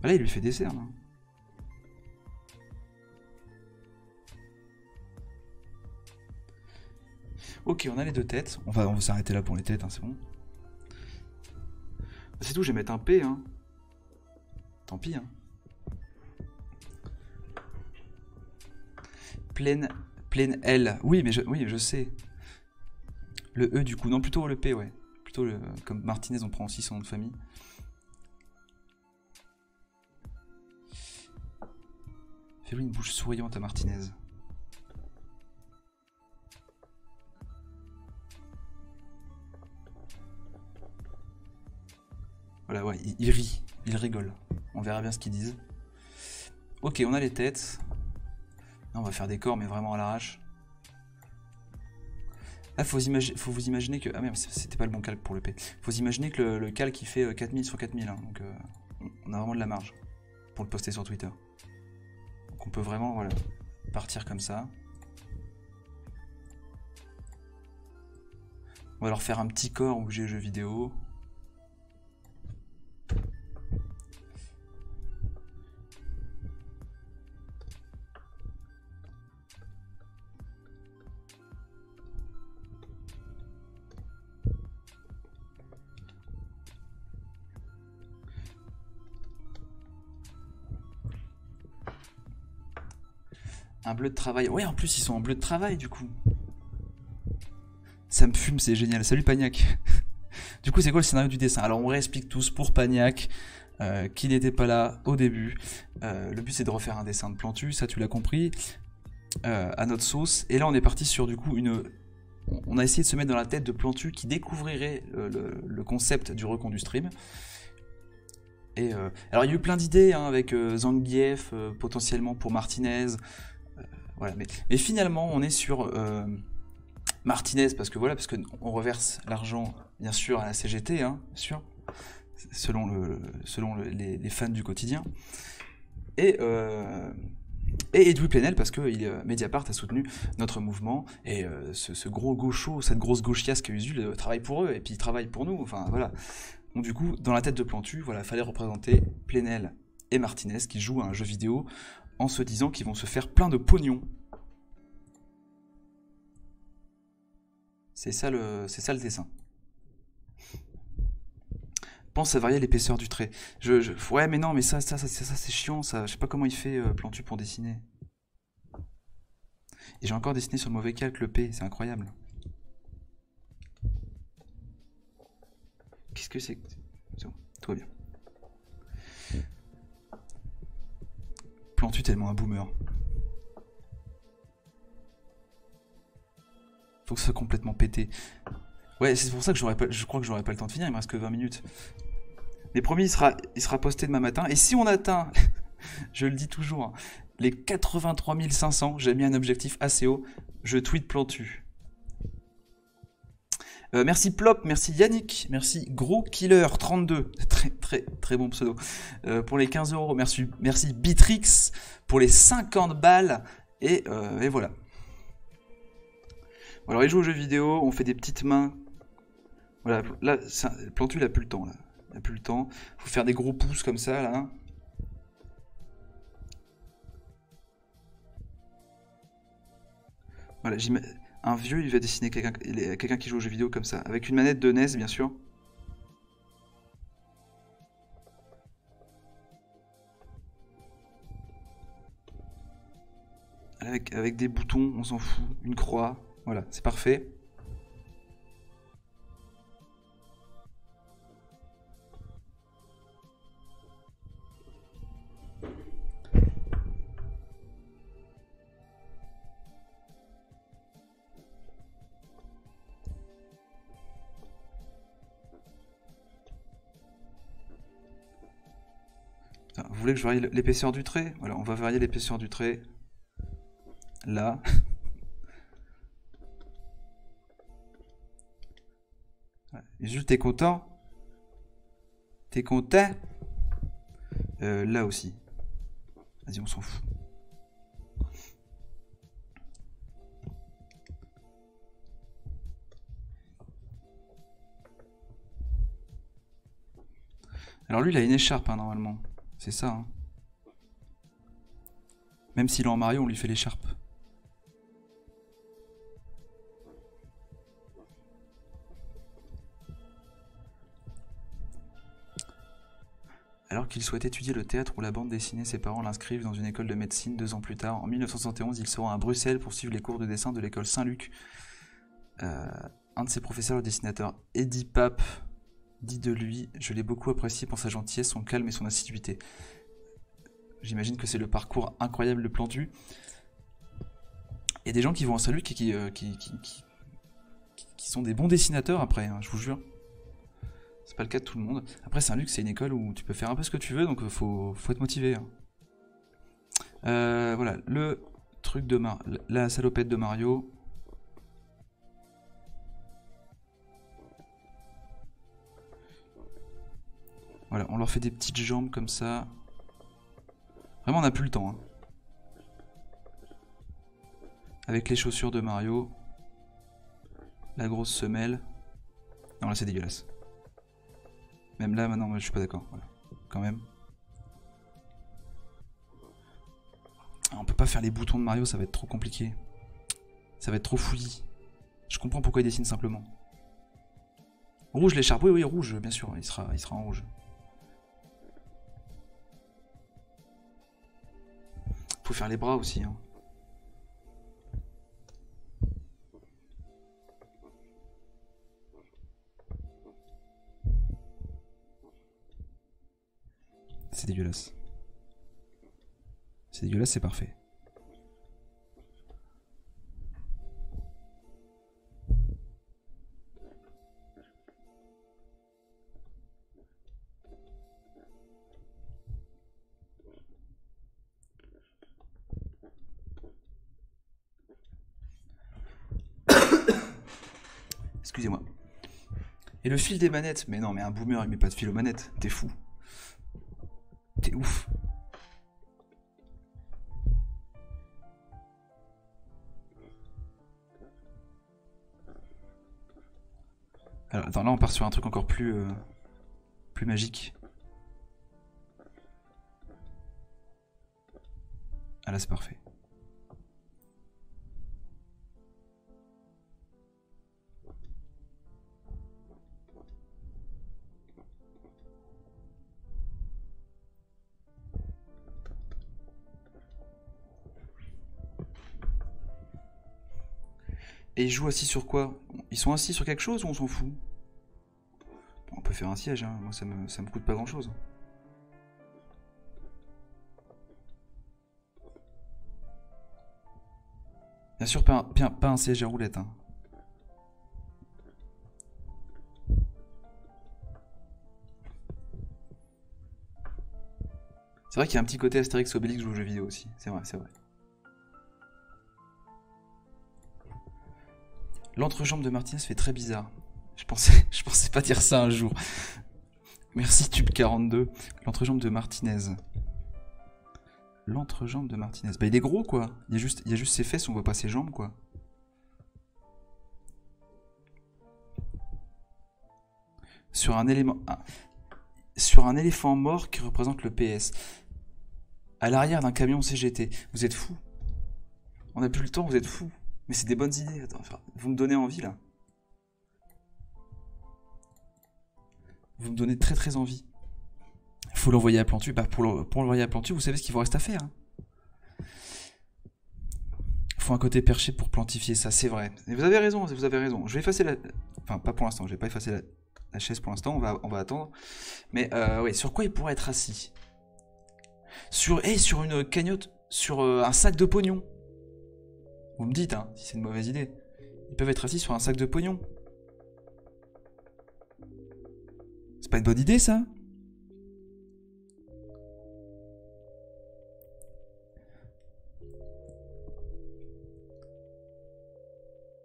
Bah là, il lui fait des cernes. Hein. Ok, on a les deux têtes. On va s'arrêter là pour les têtes, hein, c'est bon. C'est tout, je vais mettre un P. Hein. Tant pis. Hein. Pleine L. Oui, mais je sais. Le E du coup. Non, plutôt le P, ouais. Plutôt le... Comme Martinez, on prend aussi son nom de famille. Fais-lui une bouche souriante à Martinez. Voilà, ouais, il rit, il rigole. On verra bien ce qu'ils disent. Ok, on a les têtes. Là, on va faire des corps, mais vraiment à l'arrache. Là, faut vous imaginer que... Ah merde, c'était pas le bon calque pour le P. Faut imaginer que le calque, il fait 4000 sur 4000. Hein, donc, on a vraiment de la marge pour le poster sur Twitter. Donc, on peut vraiment, voilà, partir comme ça. On va leur faire un petit corps objet jeu vidéo. Un bleu de travail. Ouais, en plus, ils sont en bleu de travail, du coup. Ça me fume, c'est génial. Salut, Pagnac. Du coup, c'est quoi le scénario du dessin? Alors, on réexplique tous pour Pagnac, qui n'était pas là au début. Le but, c'est de refaire un dessin de Plantu, ça, tu l'as compris, à notre sauce. Et là, on est parti sur, du coup, une on a essayé de se mettre dans la tête de Plantu qui découvrirait le concept du recon du stream. Et alors il y a eu plein d'idées hein, avec Zangief, potentiellement pour Martinez. Voilà, mais finalement on est sur Martinez parce que on reverse l'argent bien sûr à la CGT, hein, bien sûr, selon les fans du quotidien. Et Edoui Plenel parce que Mediapart a soutenu notre mouvement et ce gros gaucho, cette grosse gauchiasse qu'est Usul travaille pour eux et puis ils travaillent pour nous. Enfin voilà. Donc du coup, dans la tête de Plantu, voilà, fallait représenter Plenel et Martinez qui jouent à un jeu vidéo en se disant qu'ils vont se faire plein de pognon. C'est ça le dessin. Pense à varier l'épaisseur du trait. Ouais, mais non, mais ça c'est chiant, ça. Je sais pas comment il fait Plantu pour dessiner. Et j'ai encore dessiné sur le mauvais calque le P, c'est incroyable. Qu'est-ce que c'est? C'est bon, tout va bien. Plantu tellement un boomer. Faut que ça soit complètement pété. Ouais, c'est pour ça que je crois que j'aurais pas le temps de finir, il me reste que 20 minutes. Mais promis, il sera posté demain matin. Et si on atteint, je le dis toujours, hein, les 83 500, j'ai mis un objectif assez haut, je tweet Plantu. Merci Plop, merci Yannick, merci Gros Killer 32, très bon pseudo. Pour les 15 €, merci Bitrix pour les 50 balles et voilà. Alors il joue aux jeux vidéo, on fait des petites mains. Voilà, là Plantu il a plus le temps là. Il a plus le temps. Faut faire des gros pouces comme ça là. Voilà, un vieux, il va dessiner quelqu'un qui joue aux jeux vidéo comme ça, avec une manette de NES, bien sûr. Avec des boutons, on s'en fout, une croix, voilà, c'est parfait. Vous voulez que je varie l'épaisseur du trait? Voilà, on va varier l'épaisseur du trait. Là. Jules, t'es content? T'es content? Là aussi. Vas-y, on s'en fout. Alors lui, il a une écharpe, hein, normalement. C'est ça, hein. Même s'il est en Mario, on lui fait l'écharpe. Alors qu'il souhaite étudier le théâtre ou la bande dessinée, ses parents l'inscrivent dans une école de médecine 2 ans plus tard. En 1971, il se rend à Bruxelles pour suivre les cours de dessin de l'école Saint-Luc. Un de ses professeurs, le dessinateur Eddie Pape, dit de lui « Je l'ai beaucoup apprécié pour sa gentillesse, son calme et son assiduité. » J'imagine que c'est le parcours incroyable de Plantu. Il y a des gens qui vont à Saint-Luc et qui sont des bons dessinateurs après, hein, je vous jure. C'est pas le cas de tout le monde. Après, Saint-Luc, c'est une école où tu peux faire un peu ce que tu veux, donc faut être motivé. Hein. Voilà, le truc de la salopette de Mario. Voilà, on leur fait des petites jambes comme ça. Vraiment, on n'a plus le temps. Hein. Avec les chaussures de Mario. La grosse semelle. Non, là, c'est dégueulasse. Même là, maintenant, moi, je suis pas d'accord. Voilà. Quand même. On peut pas faire les boutons de Mario, ça va être trop compliqué. Ça va être trop fouillis. Je comprends pourquoi il dessine simplement. Rouge, l'écharpe. Oui, rouge, bien sûr. Il sera en rouge. Faut faire les bras aussi. Hein. C'est dégueulasse. C'est dégueulasse, c'est parfait. Excusez-moi. Et le fil des manettes. Mais non, mais un boomer, il met pas de fil aux manettes. T'es fou. T'es ouf. Alors, attends, là, on part sur un truc encore plus magique. Ah là, c'est parfait. Et ils jouent assis sur quoi? Ils sont assis sur quelque chose ou on s'en fout? On peut faire un siège, hein. Moi ça me coûte pas grand chose. Bien sûr, pas un siège à roulette. Hein. C'est vrai qu'il y a un petit côté Astérix Obélix aux jeux vidéo aussi. C'est vrai, c'est vrai. L'entrejambe de Martinez fait très bizarre. Je pensais pas dire ça un jour. Merci Tube42. L'entrejambe de Martinez. L'entrejambe de Martinez. Bah il est gros quoi. Il y a juste ses fesses, on voit pas ses jambes quoi. Sur un éléphant mort qui représente le PS. À l'arrière d'un camion CGT. Vous êtes fous. On n'a plus le temps, vous êtes fous. Mais c'est des bonnes idées. Attends, vous me donnez envie là. Vous me donnez très très envie. Il faut l'envoyer à Plantu. Bah pour l'envoyer à Plantu, vous savez ce qu'il vous reste à faire. Hein. Il faut un côté perché pour plantifier ça, c'est vrai. Et vous avez raison, vous avez raison. Je vais effacer la... Enfin, pas pour l'instant, je vais pas effacer la chaise pour l'instant, on va attendre. Mais oui, sur quoi il pourrait être assis? Sur une cagnotte, sur un sac de pognon. Vous me dites, hein, si c'est une mauvaise idée. Ils peuvent être assis sur un sac de pognon. C'est pas une bonne idée, ça?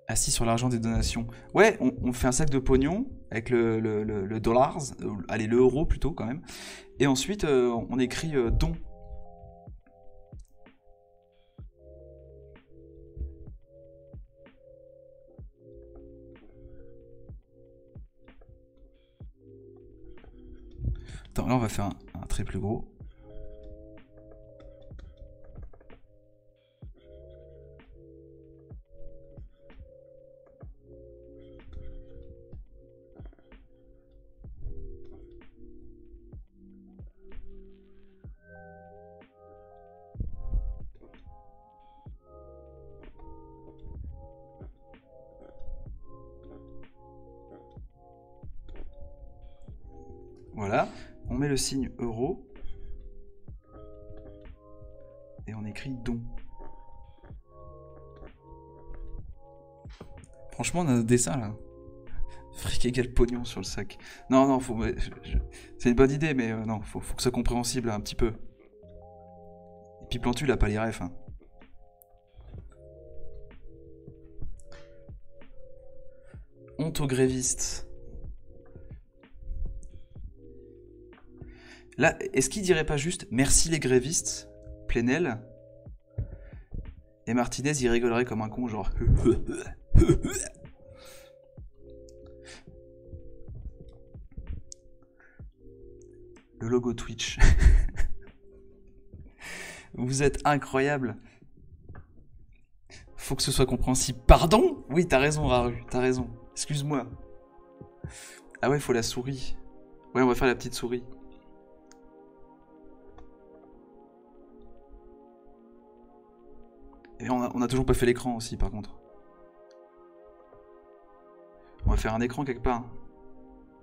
Assis sur l'argent des donations. Ouais, on fait un sac de pognon avec le dollars, allez, le euro plutôt quand même. Et ensuite, on écrit don. Attends, là on va faire un trait plus gros. Voilà, on met le signe euro et on écrit don. Franchement, on a notre dessin là. Fric égale pognon sur le sac. Non, faut. C'est une bonne idée, mais non, faut que ce soit compréhensible un petit peu. Et puis Plantu, il a pas les refs. Hein. Honte aux grévistes. Là, est-ce qu'il dirait pas juste merci les grévistes, Plenel? Et Martinez, il rigolerait comme un con, genre. Le logo Twitch. Vous êtes incroyable. Faut que ce soit compréhensible. Pardon? Oui, t'as raison, Raru, t'as raison. Excuse-moi. Ah ouais, faut la souris. Ouais, on va faire la petite souris. Et on a toujours pas fait l'écran aussi, par contre. On va faire un écran quelque part.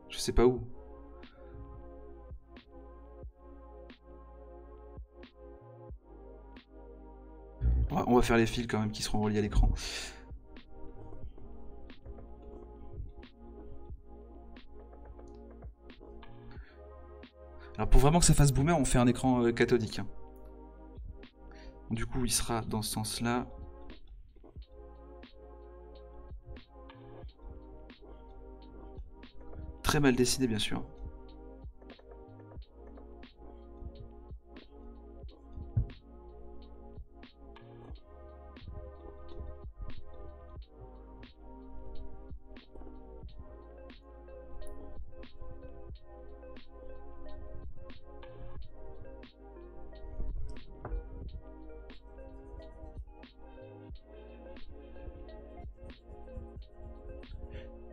Je sais pas où. On va faire les fils quand même qui seront reliés à l'écran. Alors pour vraiment que ça fasse boomer, on fait un écran cathodique. Hein. Du coup, il sera dans ce sens-là. très mal décidé, bien sûr.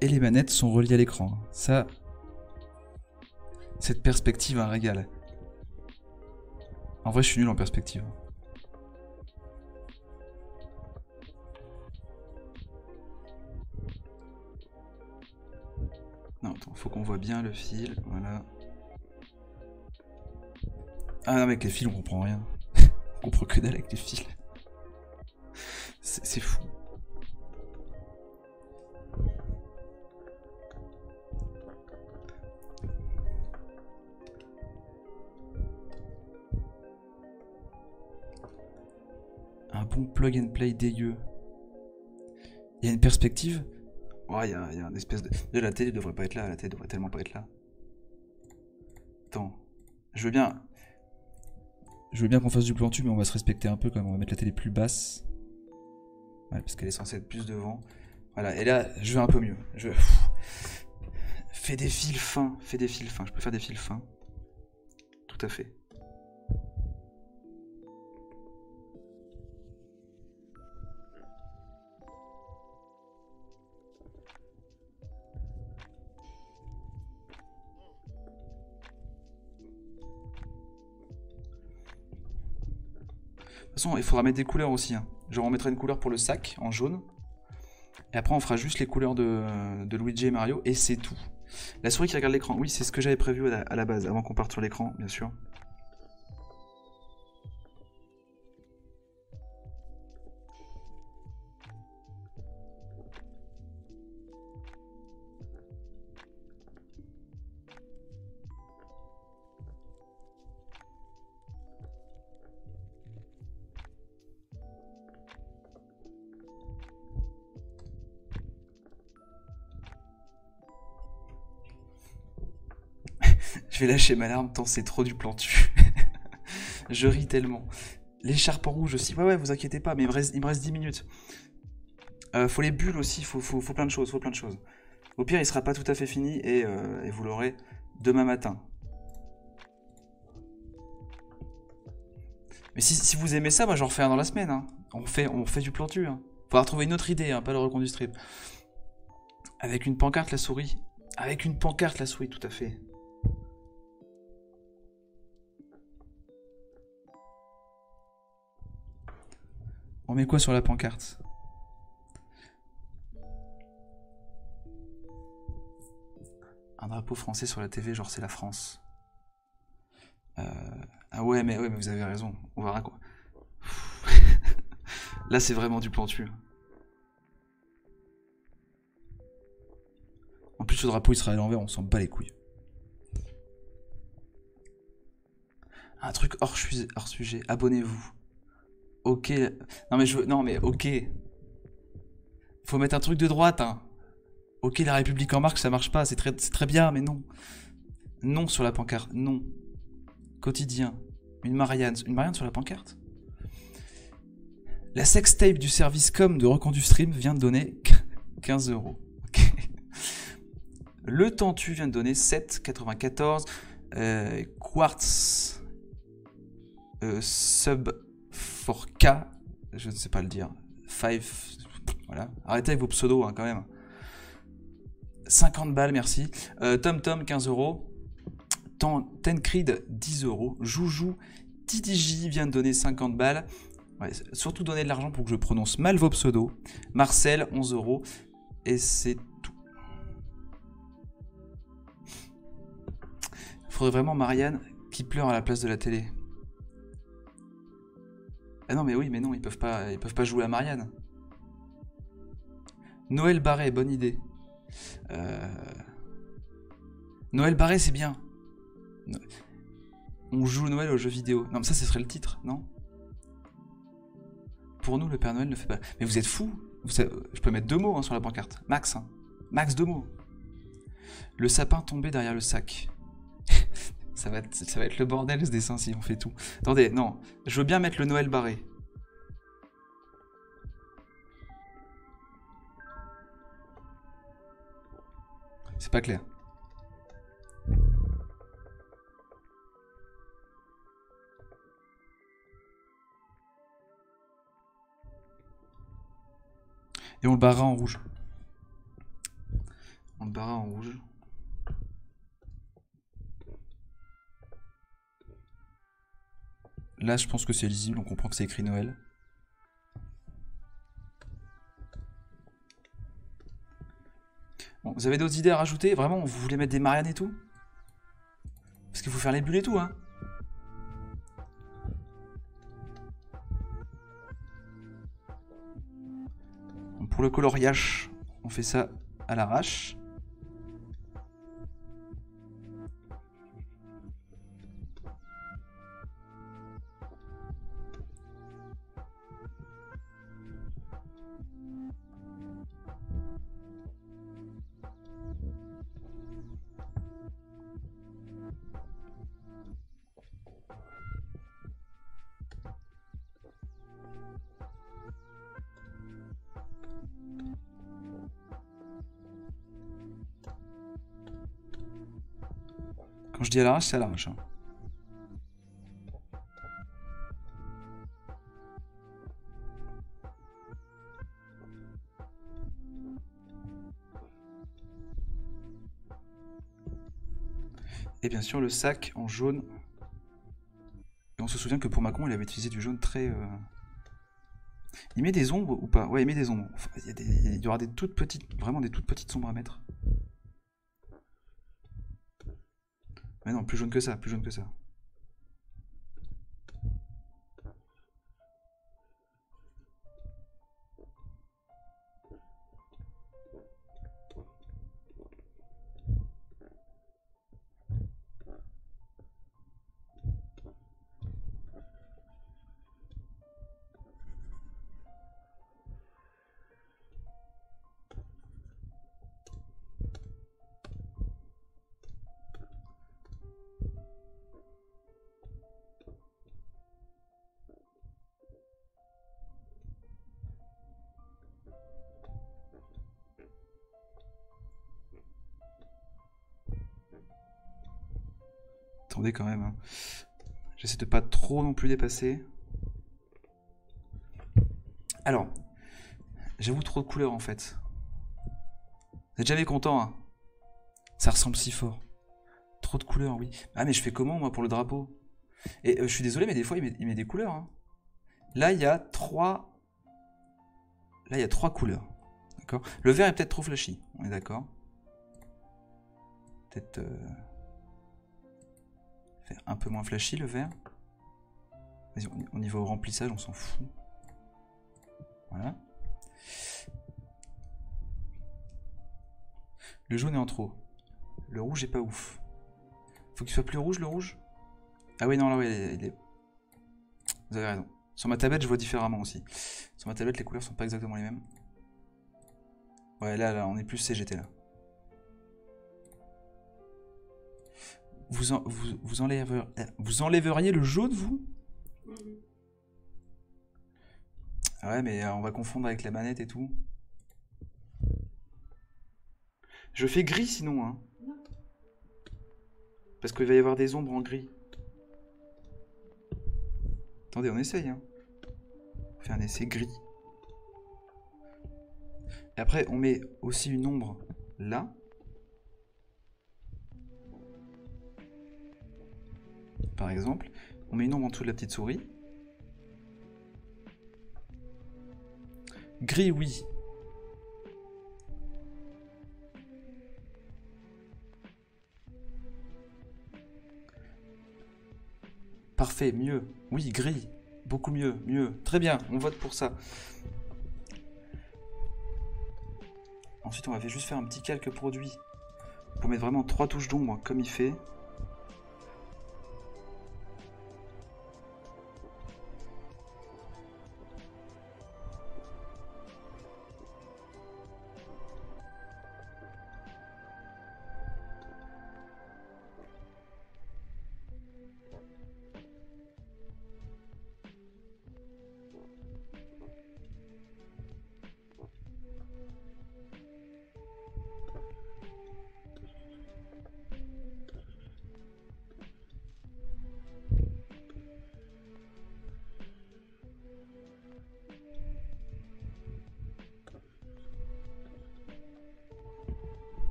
Et les manettes sont reliées à l'écran. Ça, cette perspective, un régal. En vrai, je suis nul en perspective. Non, attends, faut qu'on voit bien le fil, voilà. Ah non, mais avec les fils, on comprend rien. On comprend que dalle avec les fils. C'est fou. Un bon plug and play dégueu. Il y a une perspective. Ouais, il y a une espèce de... Déjà, la télé devrait pas être là. La télé devrait tellement pas être là. Attends. Je veux bien qu'on fasse du plantu, mais on va se respecter un peu quand même. On va mettre la télé plus basse. Ouais, parce qu'elle est censée être plus devant. Voilà, et là, je veux un peu mieux. Fais des fils fins. Fais des fils fins. Je peux faire des fils fins. Tout à fait. De toute façon, il faudra mettre des couleurs aussi. Hein. Genre, on mettra une couleur pour le sac en jaune. Et après, on fera juste les couleurs de Luigi et Mario. Et c'est tout. La souris qui regarde l'écran. Oui, c'est ce que j'avais prévu à la base, avant qu'on parte sur l'écran, bien sûr. Je vais lâcher ma larme tant c'est trop du plantu. Je ris tellement. L'écharpe en rouge aussi. Ouais, vous inquiétez pas, mais il me reste 10 minutes. Faut les bulles aussi, faut plein de choses, Au pire, il sera pas tout à fait fini et vous l'aurez demain matin. Mais si vous aimez ça, moi j'en refais un dans la semaine. Hein. On fait du plantu. Hein. Faudra trouver une autre idée, hein, pas le reconduit strip. Avec une pancarte, la souris. Avec une pancarte, la souris, tout à fait. On met quoi sur la pancarte? Un drapeau français sur la TV, genre c'est la France. Ah ouais, mais vous avez raison. On va raconter. Là, c'est vraiment du plantu. En plus, ce drapeau, il sera à l'envers, on s'en bat les couilles. Un truc hors sujet. Abonnez-vous. Ok. Non mais ok. Faut mettre un truc de droite, hein. Ok, la République en marche, ça marche pas, c'est très bien, mais non. Non sur la pancarte, non. Quotidien. Une Marianne sur la pancarte. La sextape du service com de Reconduit Stream vient de donner 15 €. Okay. Le Tentu vient de donner 7,94. Quartz sub 4K, je ne sais pas le dire. 5, voilà. Arrêtez avec vos pseudos hein, quand même. 50 balles, merci. TomTom, 15 €. Tencreed, 10 €. Joujou, TDJ vient de donner 50 balles. Ouais, surtout donner de l'argent pour que je prononce mal vos pseudos. Marcel, 11 €. Et c'est tout. Il faudrait vraiment Marianne qui pleure à la place de la télé. Ah non, mais oui, mais non, ils peuvent pas jouer à Marianne. Noël Barré, bonne idée. Noël Barré, c'est bien. On joue Noël aux jeux vidéo. Non, mais ça serait le titre, non? Pour nous, le Père Noël ne fait pas... Mais vous êtes fous. Je peux mettre 2 mots hein, sur la pancarte. Max. Hein. Max 2 mots. Le sapin tombé derrière le sac. ça va être le bordel ce dessin si on fait tout. Attendez, non. Je veux bien mettre le Noël barré. C'est pas clair. Et on le barra en rouge. On le barra en rouge. Là, je pense que c'est lisible, on comprend que c'est écrit Noël. Bon, vous avez d'autres idées à rajouter? Vraiment, vous voulez mettre des Marianne et tout? Parce qu'il faut faire les bulles et tout, hein. Bon, pour le coloriage, on fait ça à l'arrache. Quand je dis à l'arrache, c'est à l'arrache. Hein. Et bien sûr, le sac en jaune. Et on se souvient que pour Macron, il avait utilisé du jaune très... Il met des ombres ou pas? Ouais, il met des ombres. Enfin, il y aura des toutes petites... Vraiment des toutes petites ombres à mettre. Mais non, plus jaune que ça, plus jaune que ça. Attendez quand même. Hein. J'essaie de pas trop non plus dépasser. Alors, j'avoue trop de couleurs en fait. Vous êtes jamais content, hein? Ça ressemble si fort. Trop de couleurs, oui. Ah mais je fais comment moi pour le drapeau? Et je suis désolé, mais des fois il met des couleurs. Hein. Là il y a 3. Là il y a 3 couleurs. D'accord. Le vert est peut-être trop flashy. On est d'accord. Peut-être faire un peu moins flashy le vert. Vas-y, on y va au remplissage, on s'en fout. Voilà. Le jaune est en trop. Le rouge est pas ouf. Faut qu'il soit plus rouge le rouge? Ah oui non là oui il est... Vous avez raison. Sur ma tablette je vois différemment aussi. Sur ma tablette les couleurs sont pas exactement les mêmes. Ouais là on est plus CGT là. Vous enlèveriez le jaune vous? Ouais mais on va confondre avec la manette et tout. Je fais gris sinon hein. Parce qu'il va y avoir des ombres en gris. Attendez, on essaye. Hein. On fait un essai gris. Et après, on met aussi une ombre là. Par exemple. On met une ombre en dessous de la petite souris. Gris, oui. Parfait, mieux. Oui, gris. Beaucoup mieux, mieux. Très bien, on vote pour ça. Ensuite, on va juste faire un petit calque produit. Pour mettre vraiment 3 touches d'ombre, comme il fait.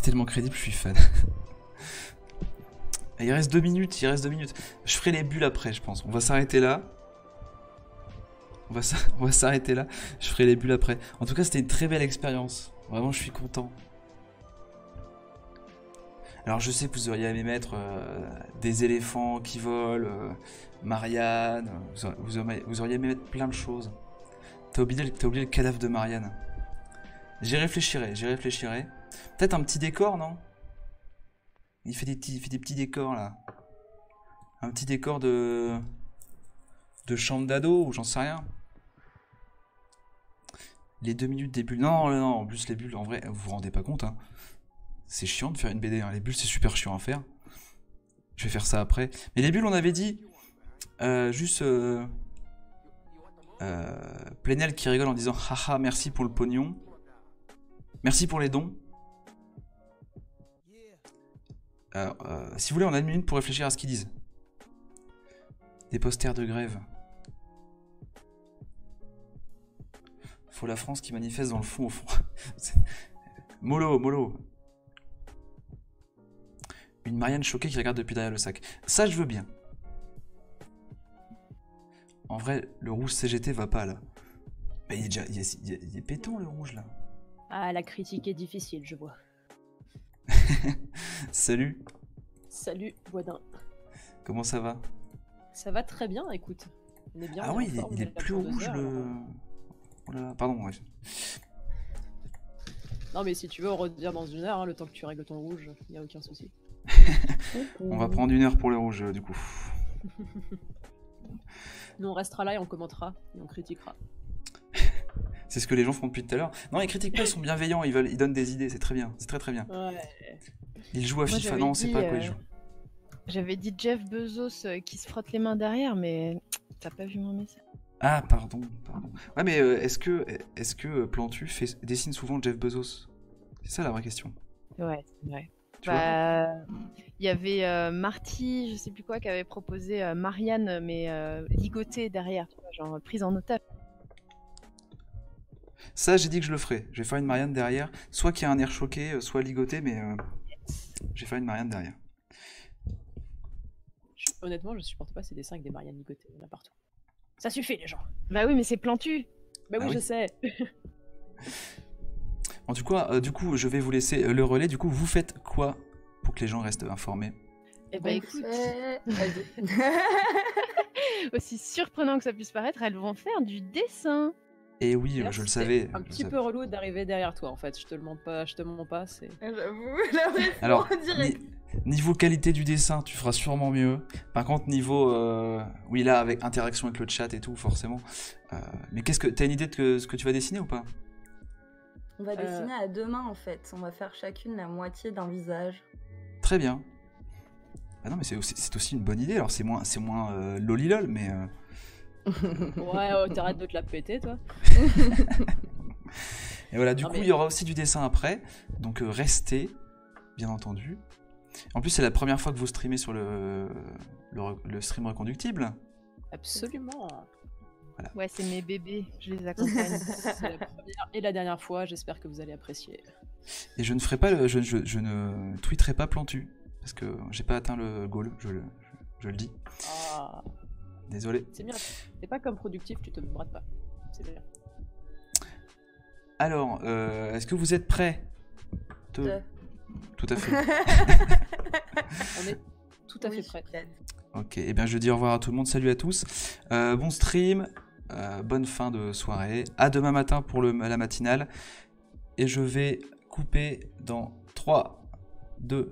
tellement crédible, je suis fan. Il reste 2 minutes, il reste 2 minutes. Je ferai les bulles après, je pense. On va s'arrêter là. On va s'arrêter là. Je ferai les bulles après. En tout cas, c'était une très belle expérience. Vraiment, je suis content. Alors, je sais que vous auriez aimé mettre des éléphants qui volent, Marianne. Vous auriez aimé mettre plein de choses. T'as oublié le cadavre de Marianne. J'y réfléchirai, j'y réfléchirai. Peut-être un petit décor, non? Il fait des petits décors, là. Un petit décor de chambre d'ado, ou j'en sais rien. Les 2 minutes des bulles. Non, non, en plus, les bulles, en vrai, vous vous rendez pas compte, hein. C'est chiant de faire une BD, hein. Les bulles, c'est super chiant à faire. Je vais faire ça après. Mais les bulles, on avait dit... juste... Plenel qui rigole en disant « Haha, merci pour le pognon. Merci pour les dons. » Si vous voulez, on a 1 minute pour réfléchir à ce qu'ils disent. Des posters de grève. Faut la France qui manifeste dans le fond au fond. Mollo, mollo. Une Marianne choquée qui regarde depuis derrière le sac. Ça, je veux bien. En vrai, le rouge CGT va pas là. Mais il est pétant le rouge là. Ah, la critique est difficile, je vois. Salut. Salut, Boisdin. Comment ça va? Ça va très bien, écoute. On est bien. Ah oui, il est plus rouge le... Oh là là, pardon, ouais. Non mais si tu veux, on revient dans 1 heure, hein, le temps que tu règles ton rouge, y a aucun souci. On va prendre 1 heure pour le rouge du coup. Nous on restera là et on commentera, et on critiquera. C'est ce que les gens font depuis tout à l'heure. Non, ils critiquent pas, ils sont bienveillants, ils donnent des idées, c'est très bien, c'est très très bien. Ouais. Ils jouent à FIFA, non, on sait pas à quoi ils jouent. J'avais dit Jeff Bezos qui se frotte les mains derrière, mais t'as pas vu mon message. Ah, pardon. Ouais, mais est-ce que Plantu dessine souvent Jeff Bezos? C'est ça la vraie question. Ouais, c'est vrai. Tu vois Il y avait Marty, je sais plus quoi, qui avait proposé Marianne, mais ligotée derrière, tu vois, genre prise en otage. Ça, j'ai dit que je le ferais. Je vais faire une Marianne derrière. Soit qu'il y a un air choqué, soit ligoté, mais je vais faire une Marianne derrière. Honnêtement, je supporte pas ces dessins avec des Marianne ligotées, il y en a partout. Ça suffit les gens. Bah oui, mais c'est Plantu. Bah oui, oui. je sais. En tout cas, du coup, je vais vous laisser le relais. Du coup, vous faites quoi pour que les gens restent informés? Eh bah écoute, aussi surprenant que ça puisse paraître, elles vont faire du dessin. Et oui, D'ailleurs, je le c'était savais. Un petit peu relou d'arriver derrière toi en fait, je te le mens pas, c'est... J'avoue, la réponse Alors, direct. niveau qualité du dessin, tu feras sûrement mieux. Par contre, niveau... oui, là, avec interaction avec le chat et tout, forcément. Mais t'as une idée de ce que tu vas dessiner ou pas? On va dessiner à 2 mains en fait. On va faire chacune la moitié d'un visage. Très bien. Ah non, mais c'est aussi une bonne idée. Alors, c'est moins lolilol, mais... Ouais, t'arrêtes de te la péter toi. Et voilà, du Non, coup, mais- il y aura aussi du dessin après. Donc, restez, bien entendu. En plus, c'est la première fois que vous streamez sur le stream reconductible. Absolument. Ouais, c'est mes bébés, je les accompagne. C'est la première et la dernière fois, j'espère que vous allez apprécier. Et je ne ferai pas je ne tweeterai pas Plantu. Parce que j'ai pas atteint le goal, je le dis. Ah, Désolé. c'est bien, t'es pas comme productif, tu te brades pas. C'est bien. Alors, est-ce que vous êtes prêts? Deux. Tout à fait. On est tout à fait Oui, prêts. peut-être. Ok, et bien je dis au revoir à tout le monde, salut à tous. Bon stream, bonne fin de soirée. À demain matin pour la matinale. Et je vais couper dans 3, 2,